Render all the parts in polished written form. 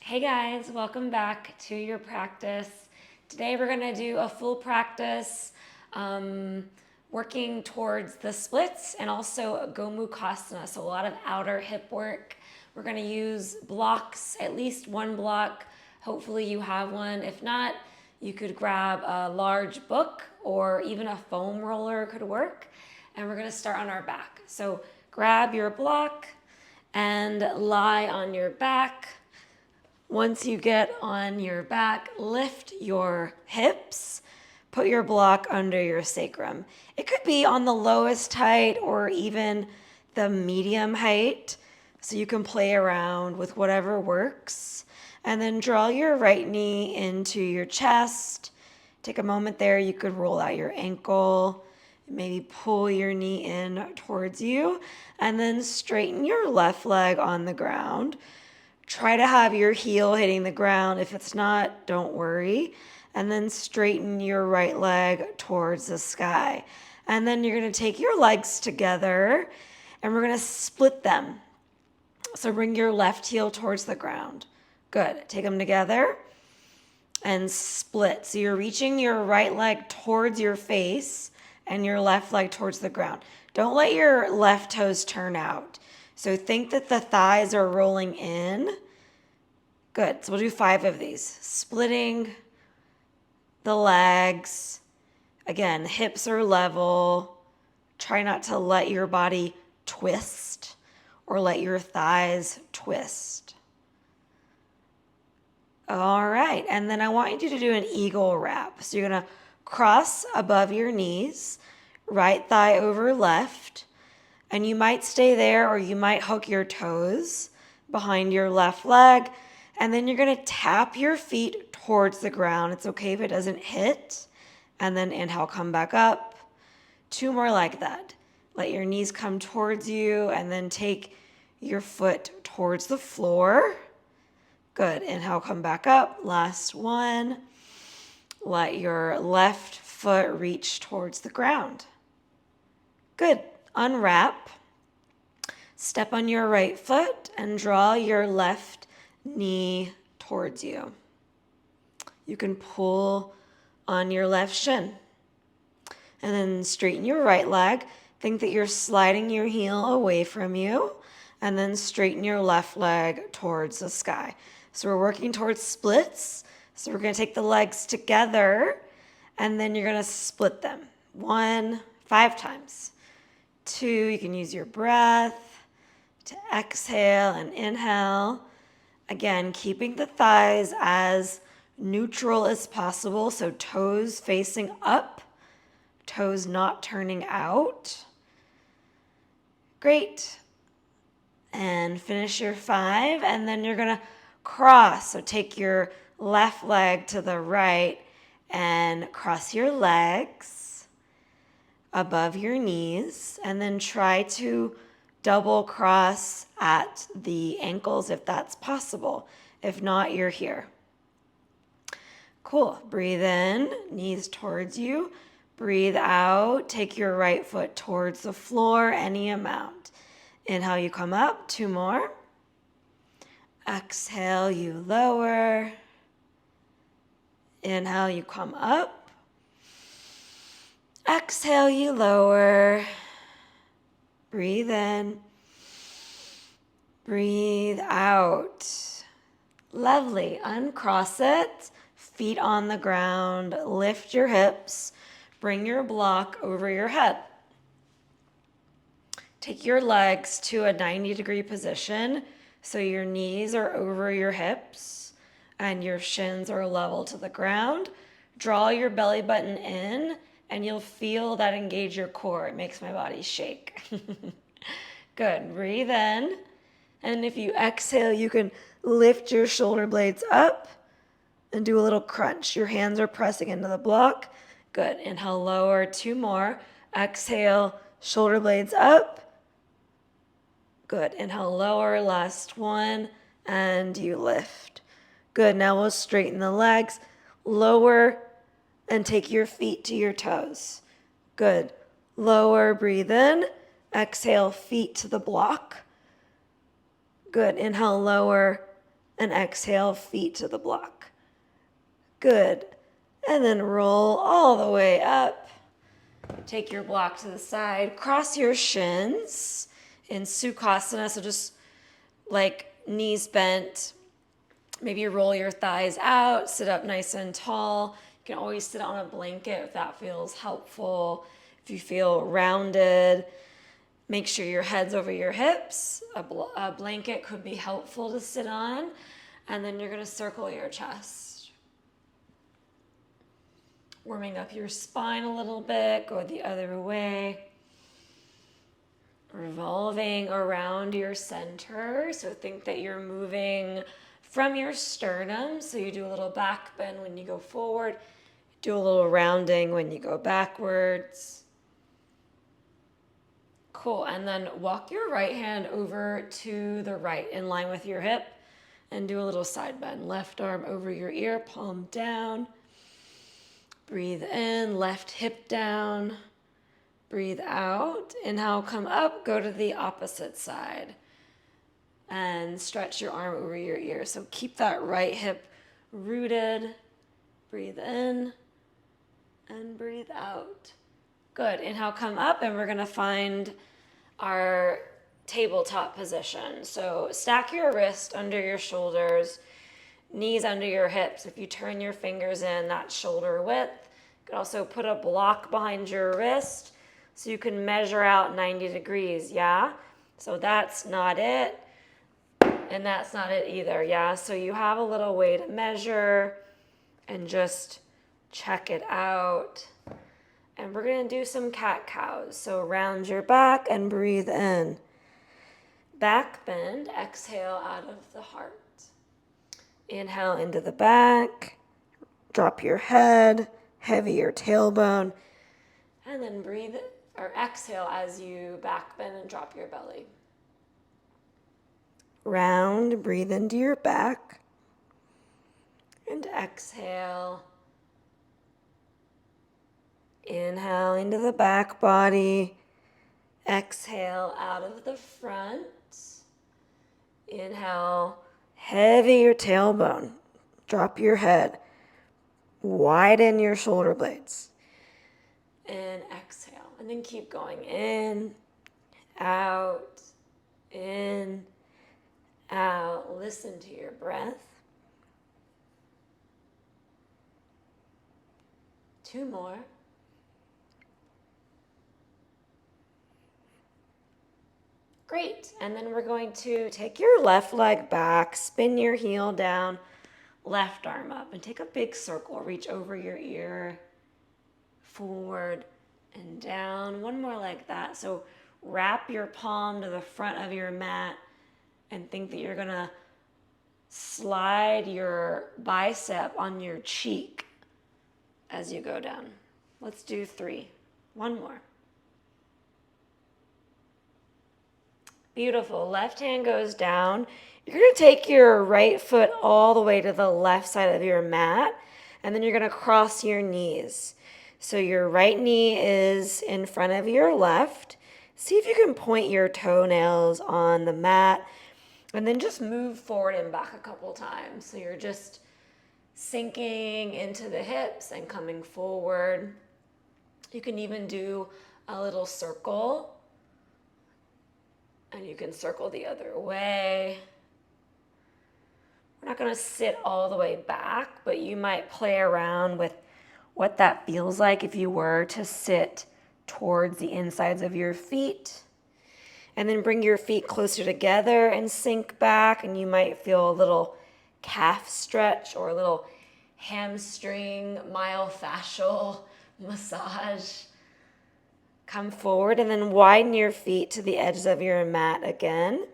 Hey guys, welcome back to your practice. Today we're gonna do a full practice working towards the splits and also Gomukhasana, so a lot of outer hip work. We're gonna use blocks, at least one block. Hopefully you have one. If not, you could grab a large book or even a foam roller could work. And we're gonna start on our back. So grab your block and lie on your back. Once you get on your back, lift your hips, put your block under your sacrum. It could be on the lowest height or even the medium height, so you can play around with whatever works. And then draw your right knee into your chest. Take a moment there, you could roll out your ankle, maybe pull your knee in towards you, and then straighten your left leg on the ground. Try to have your heel hitting the ground. If it's not, don't worry. And then straighten your right leg towards the sky. And then you're going to take your legs together and we're going to split them. So bring your left heel towards the ground. Good. Take them together and split. So you're reaching your right leg towards your face and your left leg towards the ground. Don't let your left toes turn out. So think that the thighs are rolling in. Good. So we'll do 5 of these. Splitting the legs. Again, hips are level. Try not to let your body twist or let your thighs twist. All right. And then I want you to do an eagle wrap. So you're going to cross above your knees, right thigh over left. And you might stay there or you might hook your toes behind your left leg. And then you're going to tap your feet towards the ground. It's okay if it doesn't hit. And then inhale, come back up. 2 more like that. Let your knees come towards you and then take your foot towards the floor. Good. Inhale, come back up. Last one. Let your left foot reach towards the ground. Good. Unwrap. Step on your right foot and draw your left knee towards you. You can pull on your left shin. And then straighten your right leg. Think that you're sliding your heel away from you. And then straighten your left leg towards the sky. So we're working towards splits. So we're going to take the legs together and then you're going to split them. 1, 5 times. 2, you can use your breath to exhale and inhale. Again, keeping the thighs as neutral as possible. So toes facing up, toes not turning out. Great. And finish your 5. And then you're going to cross. So take your left leg to the right and cross your legs above your knees. And then try to double cross at the ankles if that's possible. If not, you're here. Cool. Breathe in, knees towards you. Breathe out. Take your right foot towards the floor, any amount. Inhale, you come up. 2 more. Exhale, you lower. Inhale, you come up. Exhale, you lower. Breathe in. Breathe out. Lovely. Uncross it. Feet on the ground. Lift your hips. Bring your block over your head. Take your legs to a 90-degree position so your knees are over your hips and your shins are level to the ground. Draw your belly button in and you'll feel that engage your core. It makes my body shake. Good. Breathe in. And if you exhale, you can lift your shoulder blades up and do a little crunch. Your hands are pressing into the block. Good. Inhale, lower. 2 more. Exhale, shoulder blades up. Good. Inhale, lower. Last one. And you lift. Good. Now we'll straighten the legs. Lower and take your feet to your toes. Good. Lower. Breathe in. Exhale, feet to the block. Good. Inhale, lower. and exhale, feet to the block. Good. And then roll all the way up. Take your block to the side. Cross your shins in Sukhasana. So just like knees bent. Maybe roll your thighs out. Sit up nice and tall. You can always sit on a blanket if that feels helpful. If you feel rounded, make sure your head's over your hips. A blanket could be helpful to sit on. And then you're going to circle your chest. Warming up your spine a little bit. Go the other way. Revolving around your center. So think that you're moving from your sternum. So you do a little back bend when you go forward. Do a little rounding when you go backwards. Cool. And then walk your right hand over to the right in line with your hip and do a little side bend. Left arm over your ear, palm down. Breathe in, left hip down. Breathe out. Inhale, come up, go to the opposite side. And stretch your arm over your ear. So keep that right hip rooted. Breathe in and breathe out. Good. Inhale, come up, and we're going to find our tabletop position. So stack your wrist under your shoulders, knees under your hips. If you turn your fingers in, that's shoulder width. You can also put a block behind your wrist so you can measure out 90 degrees, yeah? So that's not it, and that's not it either, yeah? So you have a little way to measure and just check it out. And we're going to do some cat-cows. So round your back and breathe in. Back bend, exhale out of the heart. Inhale into the back. Drop your head, heavy your tailbone. And then breathe or exhale as you back bend and drop your belly. Round, breathe into your back. And exhale. Inhale into the back body. Exhale out of the front. Inhale, heavy your tailbone. Drop your head. Widen your shoulder blades. And exhale. And then keep going in, out, in, out. Listen to your breath. 2 more. Great. And then we're going to take your left leg back, spin your heel down, left arm up, and take a big circle. Reach over your ear, forward and down. 1 more like that. So wrap your palm to the front of your mat and think that you're going to slide your bicep on your cheek as you go down. Let's do 3. 1 more. Beautiful. Left hand goes down. You're going to take your right foot all the way to the left side of your mat, and then you're going to cross your knees. So your right knee is in front of your left. See if you can point your toenails on the mat, and then just move forward and back a couple times. So you're just sinking into the hips and coming forward. You can even do a little circle. And you can circle the other way. We're not going to sit all the way back, but you might play around with what that feels like if you were to sit towards the insides of your feet. And then bring your feet closer together and sink back, and you might feel a little calf stretch or a little hamstring myofascial massage. Come forward and then widen your feet to the edges of your mat again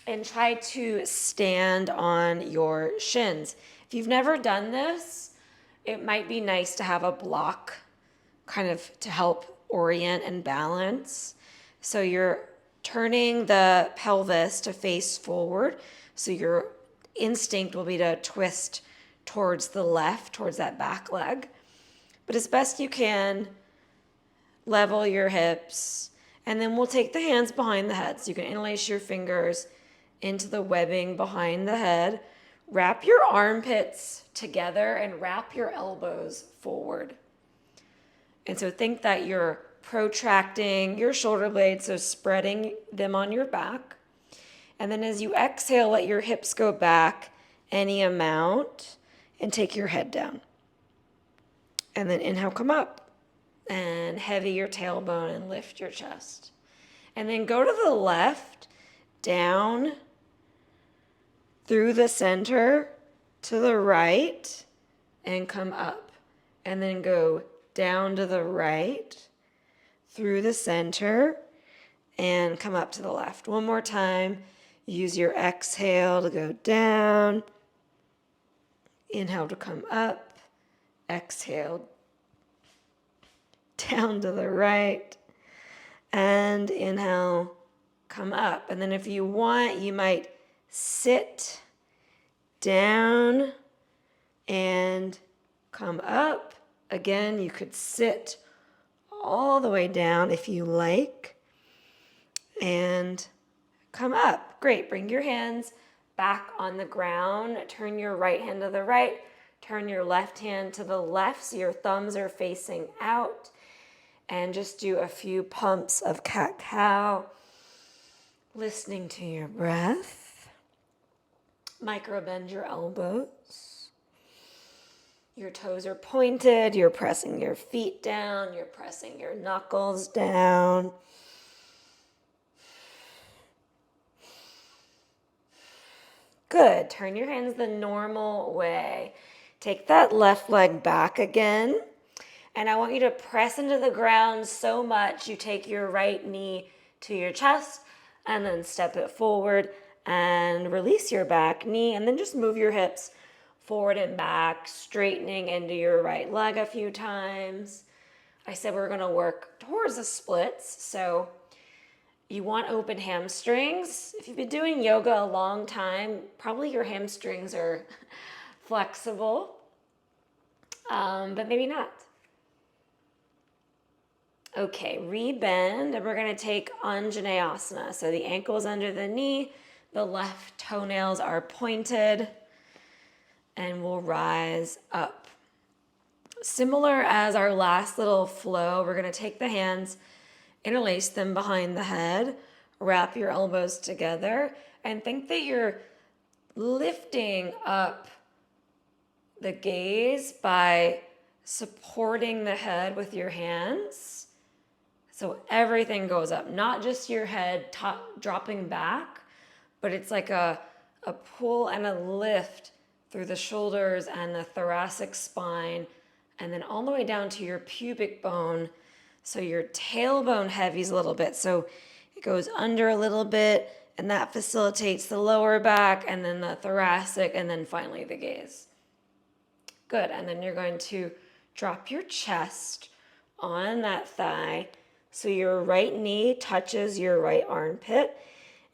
and try to stand on your shins. If you've never done this, it might be nice to have a block kind of to help orient and balance. So you're turning the pelvis to face forward. So your instinct will be to twist towards the left, towards that back leg. But as best you can, level your hips, and then we'll take the hands behind the head. So you can interlace your fingers into the webbing behind the head. Wrap your armpits together and wrap your elbows forward. And so think that you're protracting your shoulder blades, so spreading them on your back. And then as you exhale, let your hips go back any amount and take your head down. And then inhale, come up and heavy your tailbone and lift your chest. And then go to the left, down through the center to the right and come up. And then go down to the right through the center and come up to the left. One more time. Use your exhale to go down. Inhale to come up. Exhale down to the right. And inhale, come up. And then if you want, you might sit down and come up. Again, you could sit all the way down if you like. And come up. Great. Bring your hands back on the ground. Turn your right hand to the right. Turn your left hand to the left so your thumbs are facing out. And just do a few pumps of cat-cow, listening to your breath. Micro bend your elbows. Your toes are pointed. You're pressing your feet down. You're pressing your knuckles down. Good. Turn your hands the normal way. Take that left leg back again. And I want you to press into the ground so much you take your right knee to your chest and then step it forward and release your back knee and then just move your hips forward and back, straightening into your right leg a few times. I said we're going to work towards the splits. So you want open hamstrings. If you've been doing yoga a long time, probably your hamstrings are flexible, but maybe not. Okay, rebend, and we're going to take Anjaneyasana. So the ankle's under the knee, the left toenails are pointed, and we'll rise up. Similar as our last little flow, we're going to take the hands, interlace them behind the head, wrap your elbows together, and think that you're lifting up the gaze by supporting the head with your hands. So everything goes up, not just your head dropping back, but it's like a pull and a lift through the shoulders and the thoracic spine, and then all the way down to your pubic bone. So your tailbone heavies a little bit. So it goes under a little bit, and that facilitates the lower back, and then the thoracic, and then finally the gaze. Good. And then you're going to drop your chest on that thigh. So your right knee touches your right armpit,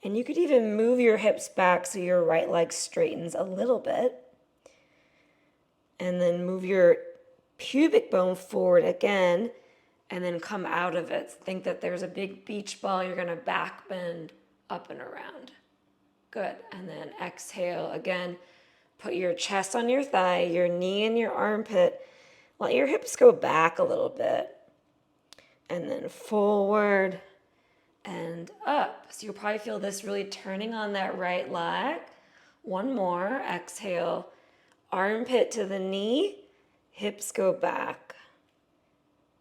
and you could even move your hips back so your right leg straightens a little bit. And then move your pubic bone forward again, and then come out of it. Think that there's a big beach ball. You're going to back bend up and around. Good. And then exhale again. Put your chest on your thigh, your knee in your armpit. Let your hips go back a little bit. And then forward and up. So you'll probably feel this really turning on that right leg. One more. Exhale. Armpit to the knee. Hips go back.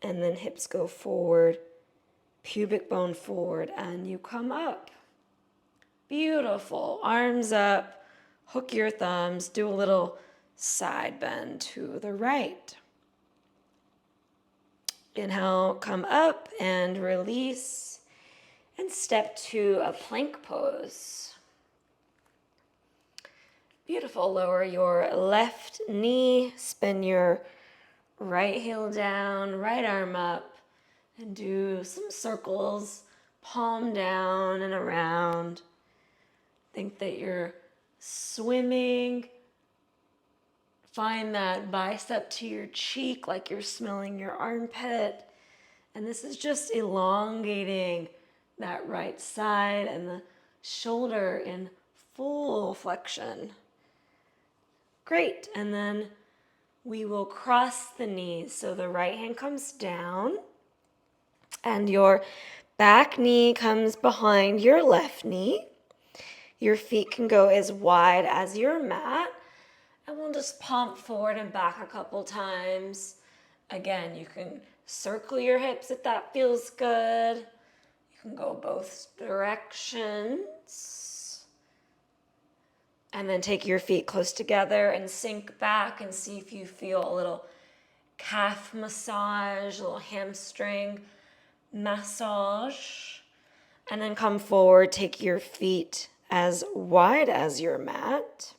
And then hips go forward. Pubic bone forward. And you come up. Beautiful. Arms up. Hook your thumbs. Do a little side bend to the right. Inhale, come up and release, and step to a plank pose. Beautiful. Lower your left knee, spin your right heel down, right arm up, and do some circles, palm down and around. Think that you're swimming. Find that bicep to your cheek like you're smelling your armpit. And this is just elongating that right side and the shoulder in full flexion. Great. And then we will cross the knees. So the right hand comes down and your back knee comes behind your left knee. Your feet can go as wide as your mat. And we'll just pump forward and back a couple times. Again, you can circle your hips if that feels good. You can go both directions. And then take your feet close together and sink back and see if you feel a little calf massage, a little hamstring massage. And then come forward, take your feet as wide as your mat.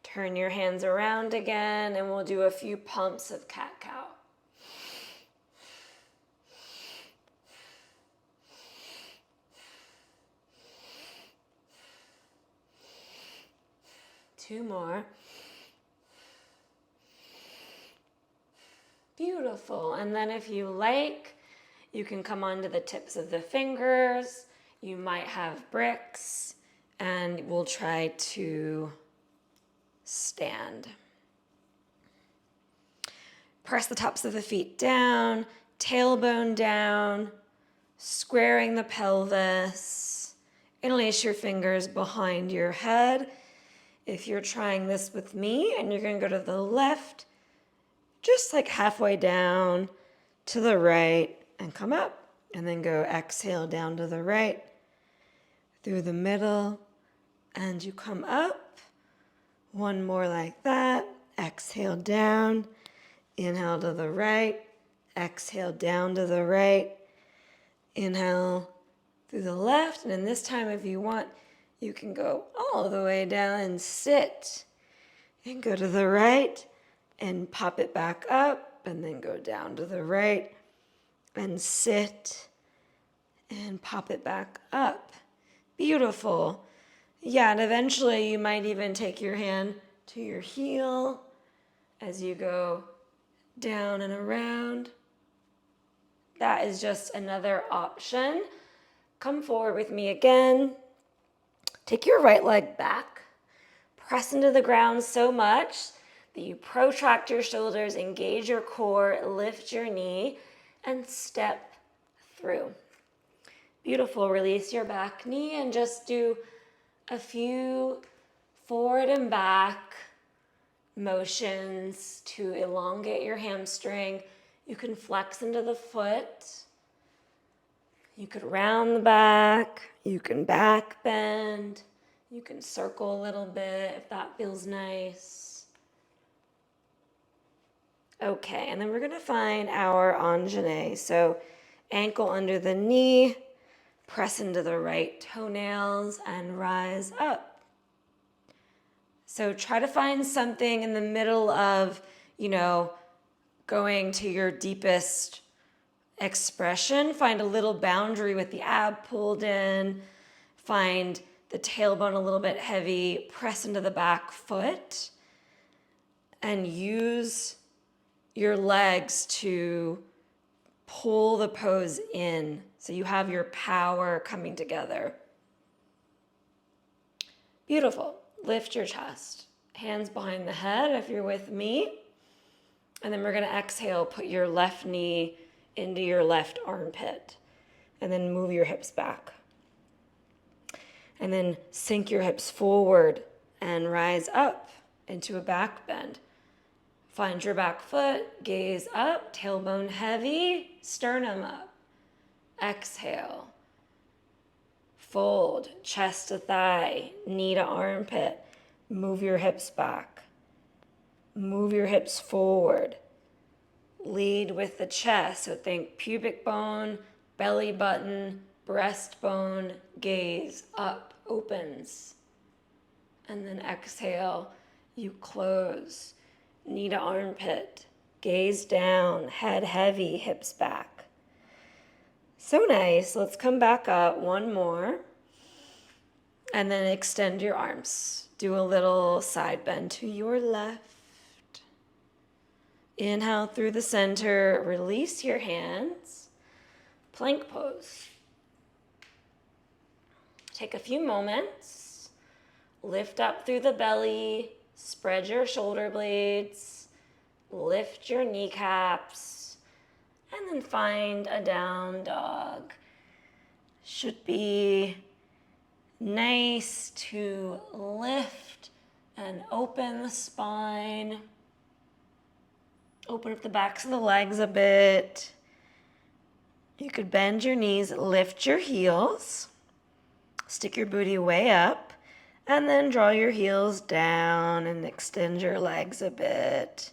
Turn your hands around again, and we'll do a few pumps of cat-cow. Two more. Beautiful. And then if you like, you can come onto the tips of the fingers. You might have bricks, and we'll try to stand. Press the tops of the feet down, tailbone down, squaring the pelvis. Interlace your fingers behind your head. If you're trying this with me and you're going to go to the left, just like halfway down to the right and come up. And then go exhale down to the right, through the middle, and you come up. One more like that. Exhale down. Inhale to the right. Exhale down to the right. Inhale through the left. And then this time, if you want, you can go all the way down and sit. And go to the right and pop it back up. And then go down to the right and sit and pop it back up. Beautiful. Yeah, and eventually you might even take your hand to your heel as you go down and around. That is just another option. Come forward with me again. Take your right leg back. Press into the ground so much that you protract your shoulders, engage your core, lift your knee, and step through. Beautiful. Release your back knee and just do a few forward and back motions to elongate your hamstring. You can flex into the foot. You could round the back. You can back bend. You can circle a little bit if that feels nice. Okay, and then we're going to find our Anjane. So ankle under the knee, press into the right toenails and rise up. So try to find something in the middle of, going to your deepest expression. Find a little boundary with the ab pulled in. Find the tailbone a little bit heavy. Press into the back foot. And use your legs to pull the pose in. So you have your power coming together. Beautiful. Lift your chest. Hands behind the head if you're with me. And then we're going to exhale. Put your left knee into your left armpit. And then move your hips back. And then sink your hips forward and rise up into a back bend. Find your back foot, gaze up, tailbone heavy, sternum up. Exhale. Fold, chest to thigh, knee to armpit. Move your hips back. Move your hips forward. Lead with the chest. So think pubic bone, belly button, breastbone, gaze up, opens. And then exhale, you close. Knee to armpit, gaze down, head heavy, hips back. So nice. Let's come back up. One more. And then extend your arms. Do a little side bend to your left. Inhale through the center. Release your hands. Plank pose. Take a few moments. Lift up through the belly. Spread your shoulder blades, lift your kneecaps, and then find a down dog. Should be nice to lift and open the spine. Open up the backs of the legs a bit. You could bend your knees, lift your heels, stick your booty way up, and then draw your heels down and extend your legs a bit.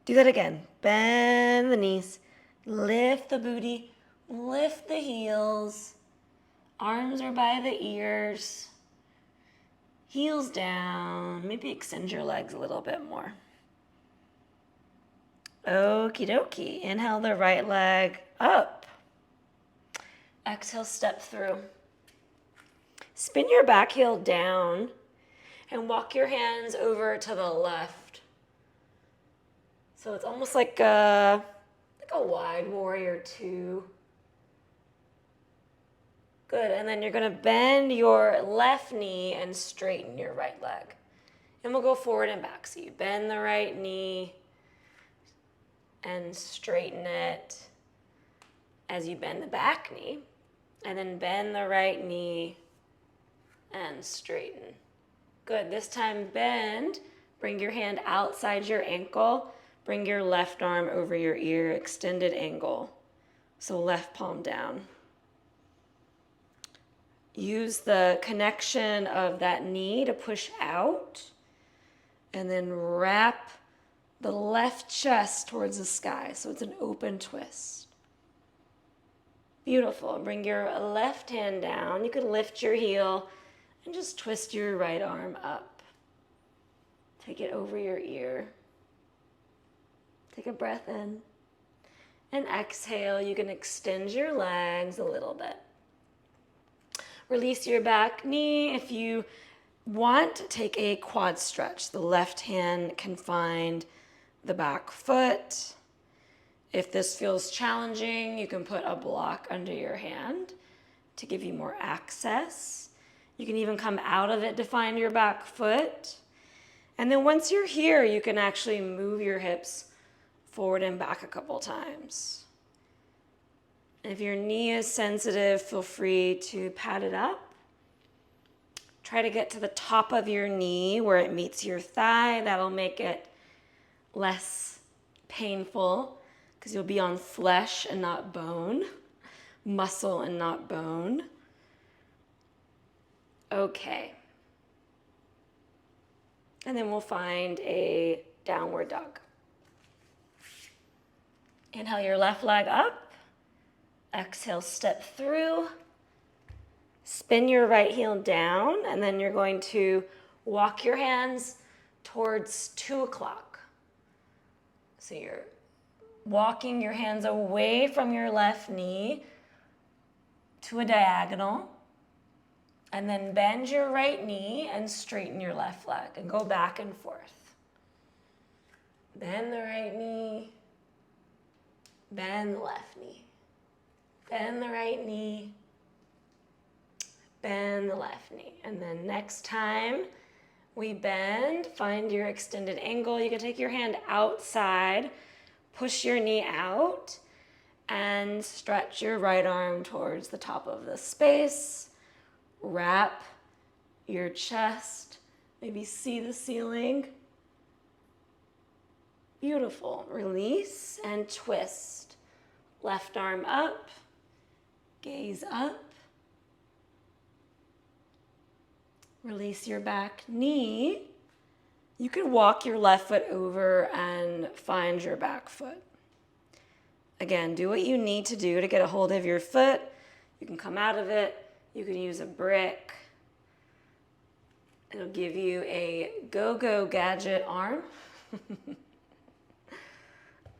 Do that again. Bend the knees, lift the booty, lift the heels. Arms are by the ears. Heels down. Maybe extend your legs a little bit more. Okie dokie. Inhale the right leg up. Exhale, step through. Spin your back heel down and walk your hands over to the left. So it's almost like a wide warrior two. Good, and then you're gonna bend your left knee and straighten your right leg. And we'll go forward and back. So you bend the right knee and straighten it as you bend the back knee. And then bend the right knee and straighten. Good, this time bend. Bring your hand outside your ankle. Bring your left arm over your ear, extended angle. So left palm down. Use the connection of that knee to push out, and then wrap the left chest towards the sky. So it's an open twist. Beautiful. Bring your left hand down. You can lift your heel and just twist your right arm up. Take it over your ear. Take a breath in. And exhale. You can extend your legs a little bit. Release your back knee. If you want, take a quad stretch. The left hand can find the back foot. If this feels challenging, you can put a block under your hand to give you more access. You can even come out of it to find your back foot. And then once you're here, you can actually move your hips forward and back a couple times. If your knee is sensitive, feel free to pat it up. Try to get to the top of your knee where it meets your thigh. That'll make it less painful because you'll be on flesh and not bone, muscle and not bone. Okay. And then we'll find a downward dog. Inhale your left leg up. Exhale, step through. Spin your right heel down, and then you're going to walk your hands towards 2 o'clock. So you're walking your hands away from your left knee to a diagonal, and then bend your right knee and straighten your left leg and go back and forth. Bend the right knee, bend the left knee. Bend the right knee, bend the left knee. And then next time we bend, find your extended angle. You can take your hand outside, push your knee out, and stretch your right arm towards the top of the space. Wrap your chest, maybe see the ceiling. Beautiful. Release and twist. Left arm up. Gaze up. Release your back knee. You can walk your left foot over and find your back foot. Again, do what you need to do to get a hold of your foot. You can come out of it. You can use a brick. It'll give you a go-go gadget arm.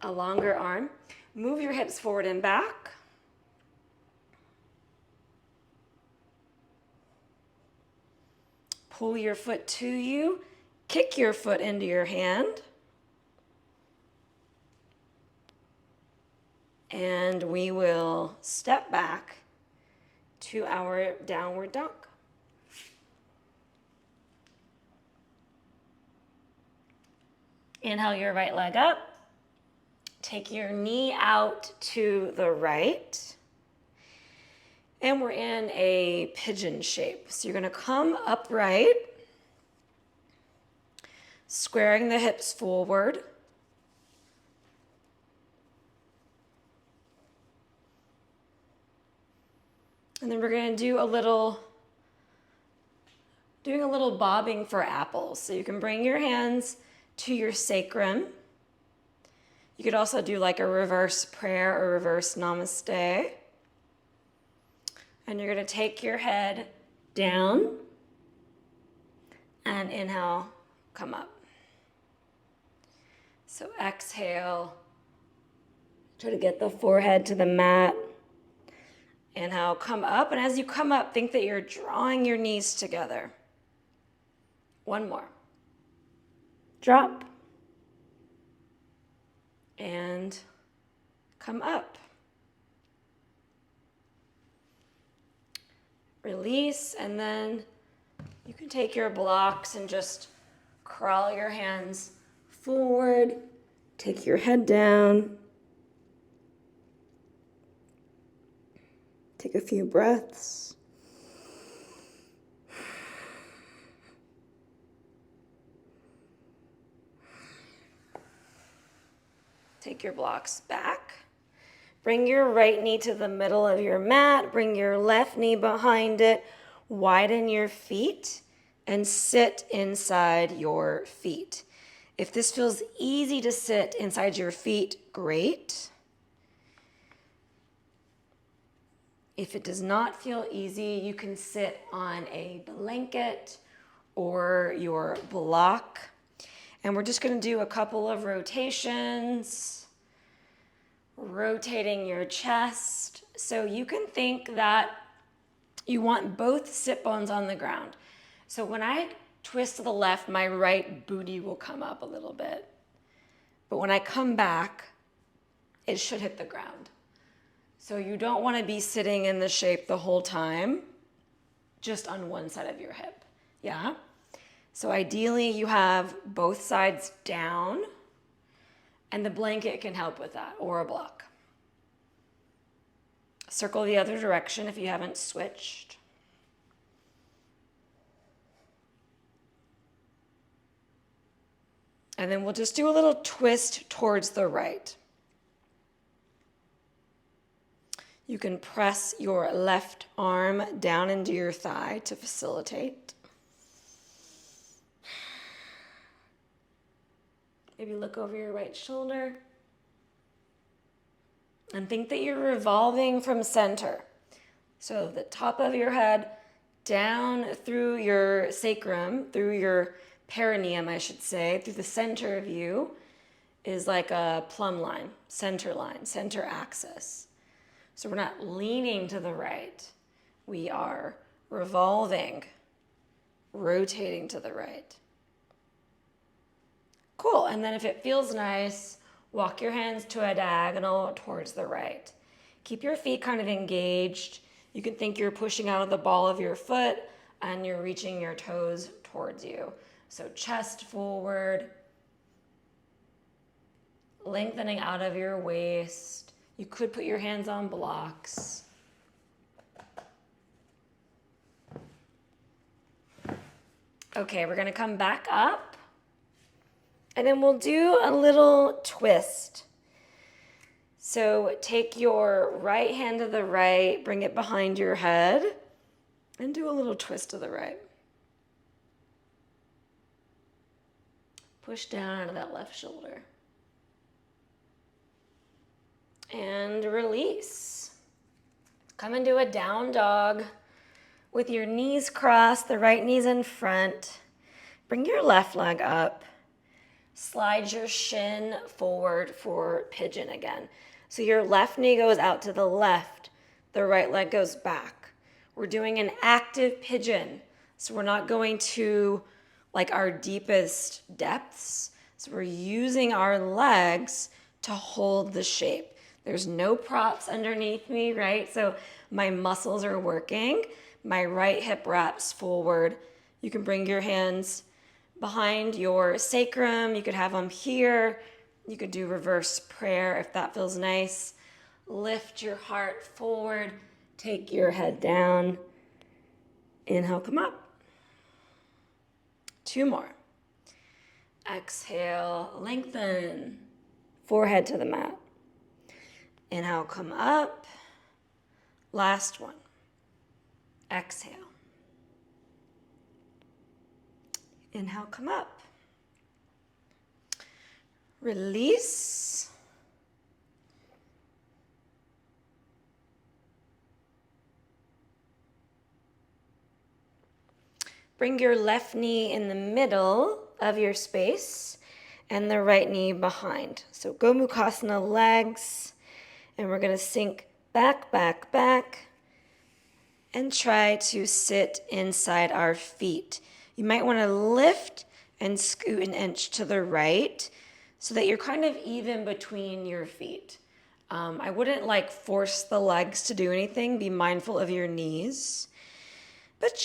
A longer arm. Move your hips forward and back. Pull your foot to you. Kick your foot into your hand. And we will step back to our downward dog. Inhale your right leg up. Take your knee out to the right. And we're in a pigeon shape. So you're gonna come upright, squaring the hips forward. And then we're gonna do doing a little bobbing for apples. So you can bring your hands to your sacrum. You could also do like a reverse prayer or reverse namaste. And you're gonna take your head down and inhale, come up. So exhale, try to get the forehead to the mat. Inhale, come up, and as you come up, think that you're drawing your knees together. One more. Drop. And come up. Release, and then you can take your blocks and just crawl your hands forward. Take your head down. Take a few breaths. Take your blocks back. Bring your right knee to the middle of your mat. Bring your left knee behind it. Widen your feet and sit inside your feet. If this feels easy to sit inside your feet, great. If it does not feel easy, you can sit on a blanket or your block. And we're just going to do a couple of rotations, rotating your chest. So you can think that you want both sit bones on the ground. So when I twist to the left, my right booty will come up a little bit. But when I come back, it should hit the ground. So you don't want to be sitting in the shape the whole time, just on one side of your hip. Yeah? So ideally you have both sides down, and the blanket can help with that, or a block. Circle the other direction if you haven't switched. And then we'll just do a little twist towards the right. You can press your left arm down into your thigh to facilitate. Maybe look over your right shoulder. And think that you're revolving from center. So the top of your head down through your sacrum, through your perineum, I should say, through the center of you is like a plumb line, center axis. So we're not leaning to the right. We are revolving, rotating to the right. Cool, and then if it feels nice, walk your hands to a diagonal towards the right. Keep your feet kind of engaged. You can think you're pushing out of the ball of your foot and you're reaching your toes towards you. So chest forward, lengthening out of your waist. You could put your hands on blocks. Okay, we're gonna come back up, and then we'll do a little twist. So take your right hand to the right, bring it behind your head, and do a little twist to the right. Push down out of that left shoulder. And release. Come into a down dog with your knees crossed, the right knee's in front. Bring your left leg up. Slide your shin forward for pigeon again. So your left knee goes out to the left, the right leg goes back. We're doing an active pigeon. So we're not going to like our deepest depths. So we're using our legs to hold the shape. There's no props underneath me, right? So my muscles are working. My right hip wraps forward. You can bring your hands behind your sacrum. You could have them here. You could do reverse prayer if that feels nice. Lift your heart forward. Take your head down. Inhale, come up. 2 more. Exhale, lengthen. Forehead to the mat. Inhale, come up. Last one. Exhale. Inhale, come up. Release. Bring your left knee in the middle of your space and the right knee behind. So Gomukhasana, legs, and we're going to sink back, back, back, and try to sit inside our feet. You might want to lift and scoot an inch to the right so that you're kind of even between your feet. I wouldn't force the legs to do anything. Be mindful of your knees. But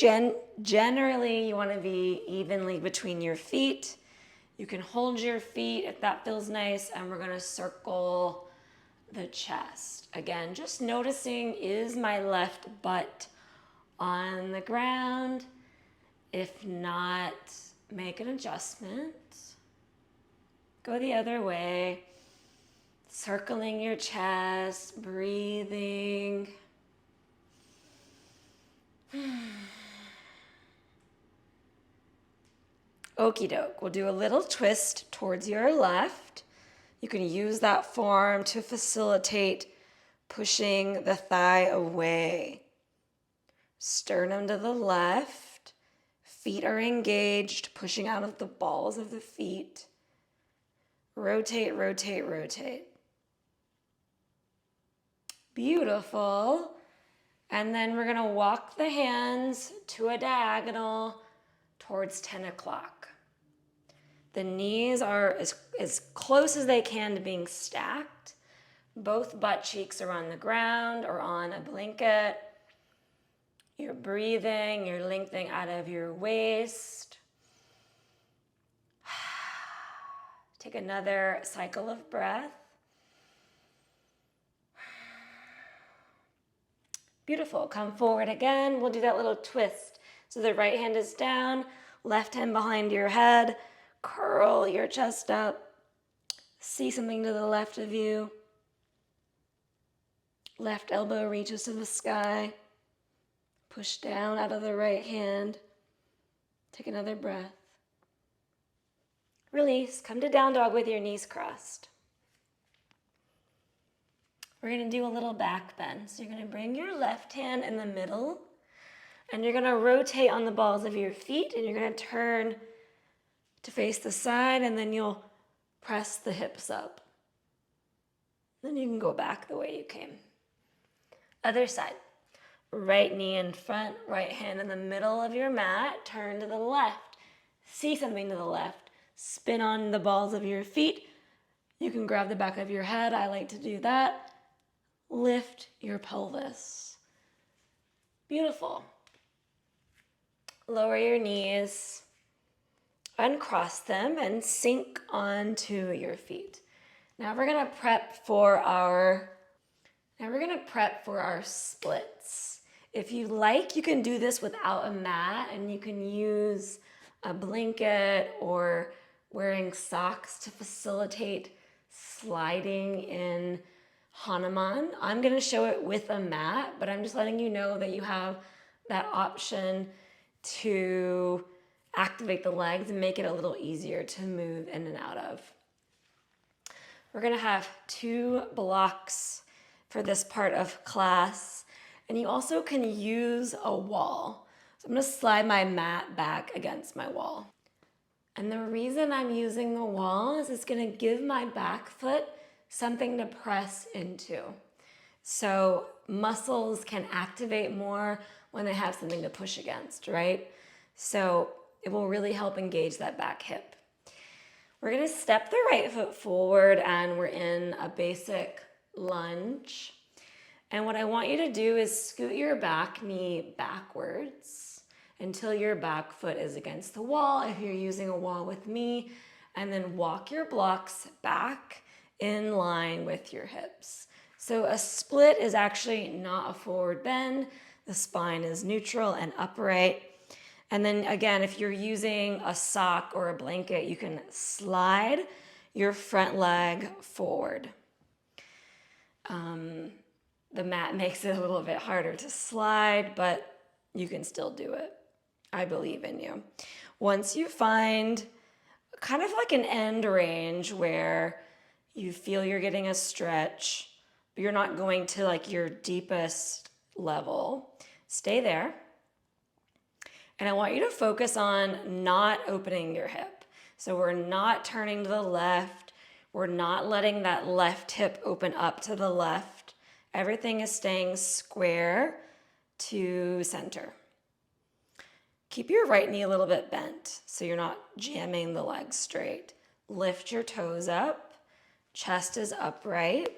generally, you want to be evenly between your feet. You can hold your feet if that feels nice, and we're going to circle the chest. Again, just noticing, is my left butt on the ground? If not, make an adjustment. Go the other way. Circling your chest, breathing. Okie doke. We'll do a little twist towards your left. You can use that form to facilitate pushing the thigh away. Sternum to the left. Feet are engaged, pushing out of the balls of the feet. Rotate, rotate, rotate. Beautiful. And then we're going to walk the hands to a diagonal towards 10 o'clock. The knees are as close as they can to being stacked. Both butt cheeks are on the ground or on a blanket. You're breathing, you're lengthening out of your waist. Take another cycle of breath. Beautiful. Come forward again. We'll do that little twist. So the right hand is down, left hand behind your head. Curl your chest up. See something to the left of you. Left elbow reaches to the sky. Push down out of the right hand. Take another breath. Release. Come to down dog with your knees crossed. We're going to do a little back bend. So you're going to bring your left hand in the middle, and you're going to rotate on the balls of your feet, and you're going to turn to face the side, and then you'll press the hips up. Then you can go back the way you came. Other side. Right knee in front, right hand in the middle of your mat. Turn to the left. See something to the left. Spin on the balls of your feet. You can grab the back of your head. I like to do that. Lift your pelvis. Beautiful. Lower your knees. Uncross them and sink onto your feet. Now we're going to prep for our splits. If you like, you can do this without a mat, and you can use a blanket or wearing socks to facilitate sliding in Hanuman. I'm going to show it with a mat, but I'm just letting you know that you have that option to activate the legs and make it a little easier to move in and out of. We're going to have 2 blocks for this part of class, and you also can use a wall. So I'm going to slide my mat back against my wall. And the reason I'm using the wall is it's going to give my back foot something to press into. So muscles can activate more when they have something to push against, right? So it will really help engage that back hip. We're going to step the right foot forward, and we're in a basic lunge. And what I want you to do is scoot your back knee backwards until your back foot is against the wall if you're using a wall with me, and then walk your blocks back in line with your hips. So a split is actually not a forward bend. The spine is neutral and upright. And then again, if you're using a sock or a blanket, you can slide your front leg forward. The mat makes it a little bit harder to slide, but you can still do it. I believe in you. Once you find kind of like an end range where you feel you're getting a stretch, but you're not going to like your deepest level, stay there. And I want you to focus on not opening your hip. So we're not turning to the left. We're not letting that left hip open up to the left. Everything is staying square to center. Keep your right knee a little bit bent so you're not jamming the legs straight. Lift your toes up. Chest is upright.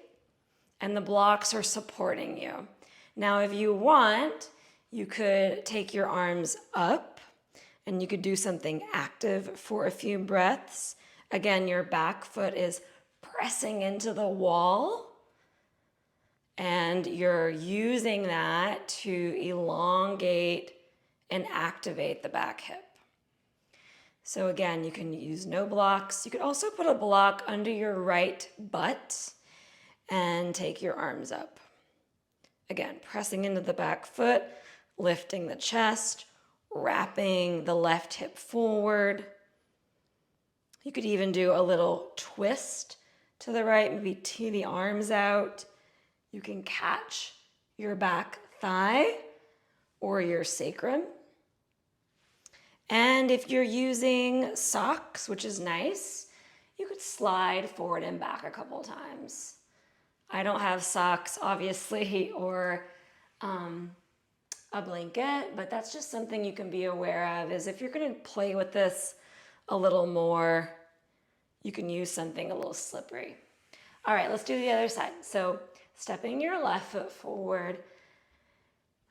And the blocks are supporting you. Now, if you want, you could take your arms up and you could do something active for a few breaths. Again, your back foot is pressing into the wall and you're using that to elongate and activate the back hip. So again, you can use no blocks. You could also put a block under your right butt and take your arms up. Again, pressing into the back foot, lifting the chest, wrapping the left hip forward. You could even do a little twist to the right, maybe tee the arms out. You can catch your back thigh or your sacrum. And if you're using socks, which is nice, you could slide forward and back a couple times. I don't have socks, obviously, or a blanket, but that's just something you can be aware of, is if you're gonna play with this a little more, you can use something a little slippery. All right, let's do the other side. So stepping your left foot forward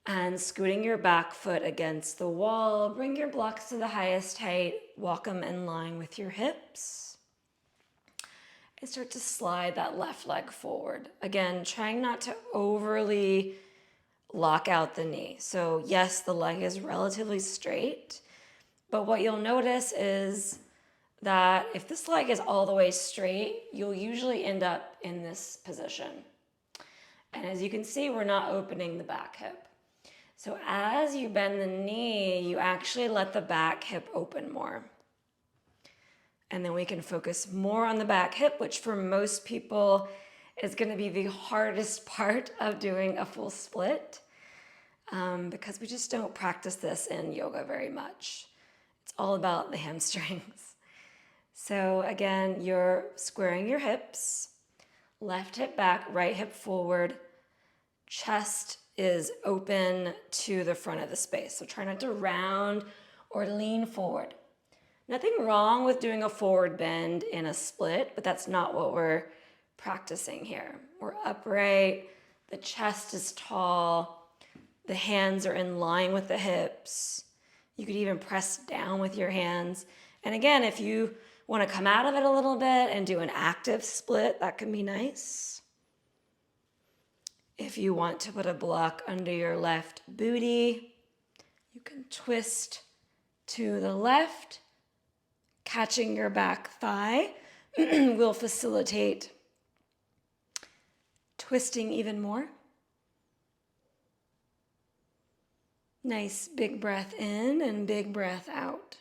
and scooting your back foot against the wall. Bring your blocks to the highest height. Walk them in line with your hips. And start to slide that left leg forward. Again, trying not to overly lock out the knee. So yes, the leg is relatively straight, but what you'll notice is that if this leg is all the way straight, you'll usually end up in this position. And as you can see, we're not opening the back hip. So as you bend the knee, you actually let the back hip open more. And then we can focus more on the back hip, which for most people is going to be the hardest part of doing a full split, because we just don't practice this in yoga very much. It's all about the hamstrings. So again, you're squaring your hips, left hip back, right hip forward, chest is open to the front of the space. So try not to round or lean forward. Nothing wrong with doing a forward bend in a split, but that's not what we're practicing here. We're upright, the chest is tall, the hands are in line with the hips. You could even press down with your hands. And again, if you want to come out of it a little bit and do an active split, that can be nice. If you want to put a block under your left booty, you can twist to the left. Catching your back thigh will facilitate twisting even more. Nice big breath in and big breath out.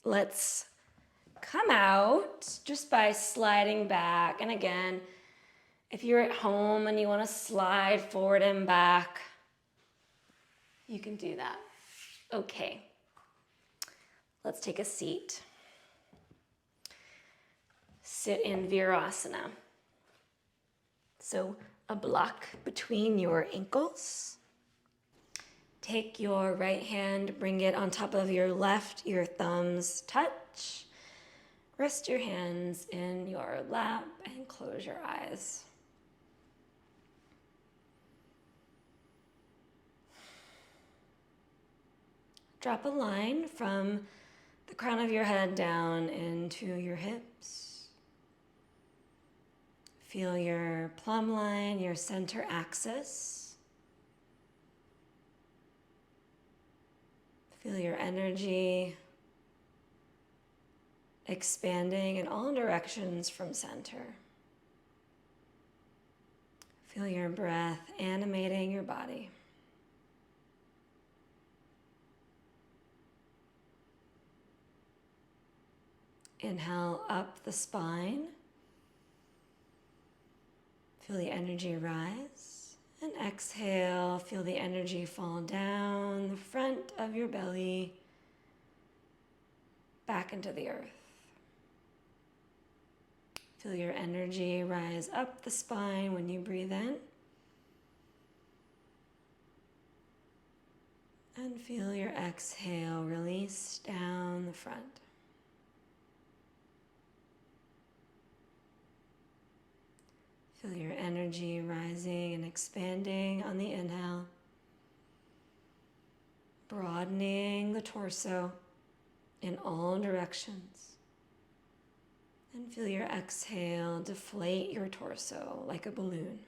Let's come out just by sliding back. And again, if you're at home and you want to slide forward and back, you can do that. Okay. Let's take a seat. Sit in Virasana. So a block between your ankles. Take your right hand, bring it on top of your left, your thumbs touch. Rest your hands in your lap and close your eyes. drop a line from the crown of your head down into your hips. Feel your plumb line, your center axis. Feel your energy expanding in all directions from center. Feel your breath animating your body. Inhale up the spine. Feel the energy rise. And exhale, feel the energy fall down the front of your belly, back into the earth. Feel your energy rise up the spine when you breathe in. And feel your exhale release down the front. Feel your energy rising and expanding on the inhale, broadening the torso in all directions. And feel your exhale deflate your torso like a balloon.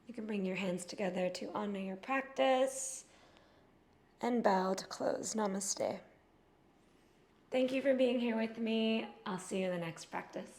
You can bring your hands together to honor your practice and bow to close. Namaste. Thank you for being here with me. I'll see you in the next practice.